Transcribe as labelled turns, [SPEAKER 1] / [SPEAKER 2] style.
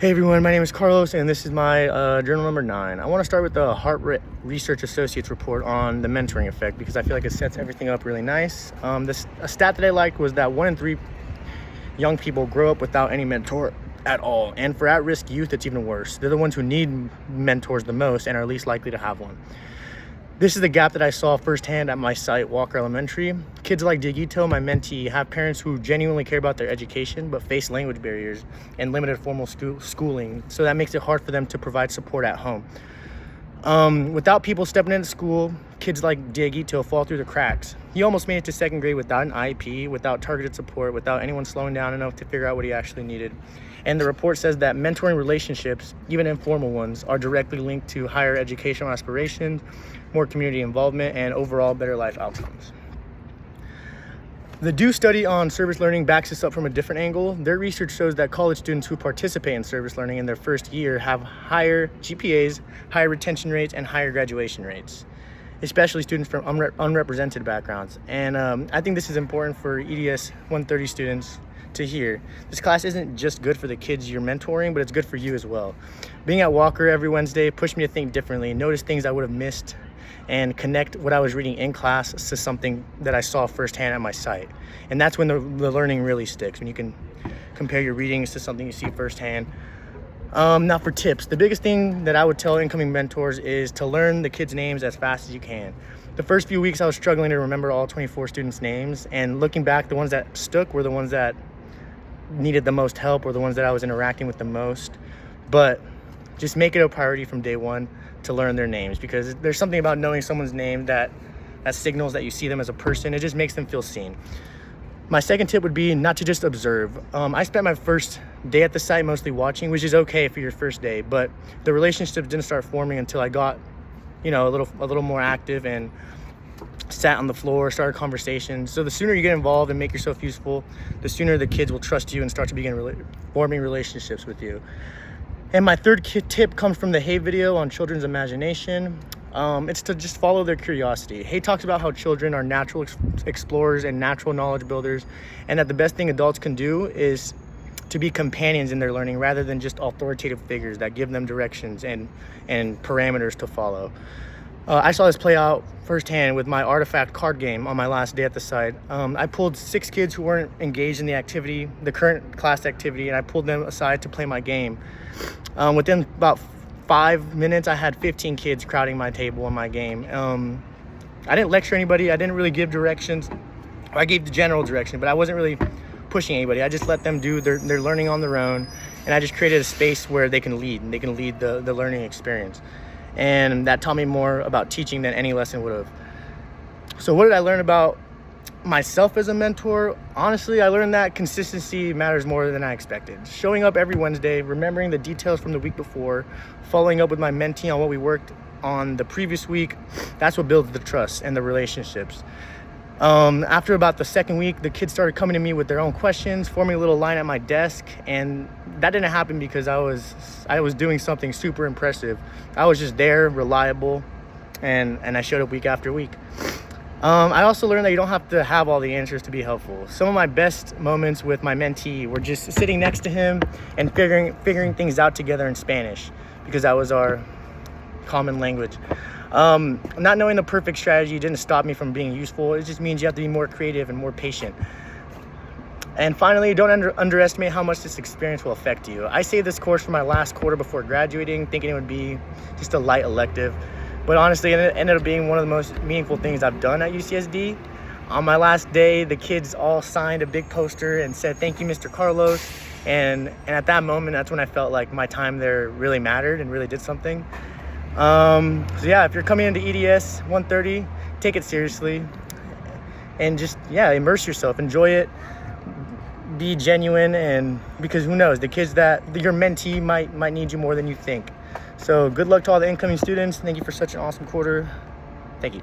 [SPEAKER 1] Hey everyone, my name is Carlos and this is my journal number 9. I want to start with the Heart Research Associates report on the mentoring effect because I feel like it sets everything up really nice. A stat that I liked was that 1 in 3 young people grow up without any mentor at all. And for at-risk youth, it's even worse. They're the ones who need mentors the most and are least likely to have one. This is the gap that I saw firsthand at my site, Walker Elementary. Kids like Dieguito, my mentee, have parents who genuinely care about their education but face language barriers and limited formal schooling, so that makes it hard for them to provide support at home. Without people stepping into school, kids like Dieguito fall through the cracks. He almost made it to 2nd grade without an IEP, without targeted support, without anyone slowing down enough to figure out what he actually needed. And the report says that mentoring relationships, even informal ones, are directly linked to higher educational aspirations, more community involvement, and overall better life outcomes. The DO study on service learning backs this up from a different angle. Their research shows that college students who participate in service learning in their first year have higher GPAs, higher retention rates, and higher graduation rates, especially students from unrepresented backgrounds. And I think this is important for EDS 130 students to hear. This class isn't just good for the kids you're mentoring, but it's good for you as well. Being at Walker every Wednesday pushed me to think differently, notice things I would have missed, and connect what I was reading in class to something that I saw firsthand at my site. And that's when the learning really sticks, when you can compare your readings to something you see firsthand. Now for tips, the biggest thing that I would tell incoming mentors is to learn the kids' names as fast as you can. The first few weeks I was struggling to remember all 24 students' names, and looking back, the ones that stuck were the ones that needed the most help or the ones that I was interacting with the most. But just make it a priority from day one to learn their names, because there's something about knowing someone's name that signals that you see them as a person. It just makes them feel seen. My second tip would be not to just observe. I spent my first day at the site mostly watching, which is okay for your first day, but the relationships didn't start forming until I got, a little more active and sat on the floor, started conversations. So the sooner you get involved and make yourself useful, the sooner the kids will trust you and start to begin forming relationships with you. And my third tip comes from the Hay video on children's imagination. It's to just follow their curiosity. Hay talks about how children are natural explorers and natural knowledge builders, and that the best thing adults can do is to be companions in their learning rather than just authoritative figures that give them directions and parameters to follow. I saw this play out firsthand with my artifact card game on my last day at the site. I pulled 6 kids who weren't engaged in the current class activity, and I pulled them aside to play my game. Within about 5 minutes, I had 15 kids crowding my table in my game. I didn't lecture anybody. I didn't really give directions. I gave the general direction, but I wasn't really pushing anybody. I just let them do their learning on their own, and I just created a space where they can lead, and they can lead the learning experience. And that taught me more about teaching than any lesson would have. So what did I learn about myself as a mentor? Honestly, I learned that consistency matters more than I expected. Showing up every Wednesday, remembering the details from the week before, following up with my mentee on what we worked on the previous week, that's what builds the trust and the relationships. After about the 2nd week, the kids started coming to me with their own questions, forming a little line at my desk, and that didn't happen because I was doing something super impressive. I was just there, reliable, and I showed up week after week. I also learned that you don't have to have all the answers to be helpful. Some of my best moments with my mentee were just sitting next to him and figuring things out together in Spanish, because that was our common language. Not knowing the perfect strategy didn't stop me from being useful. It just means you have to be more creative and more patient. And finally, don't underestimate how much this experience will affect you. I saved this course for my last quarter before graduating, thinking it would be just a light elective. But honestly, it ended up being one of the most meaningful things I've done at UCSD. On my last day, the kids all signed a big poster and said, "Thank you, Mr. Carlos." And at that moment, that's when I felt like my time there really mattered and really did something. So yeah, if you're coming into EDS 130, take it seriously and just, immerse yourself, enjoy it, be genuine, and because who knows, the kids that your mentee might need you more than you think. So good luck to all the incoming students. Thank you for such an awesome quarter. Thank you.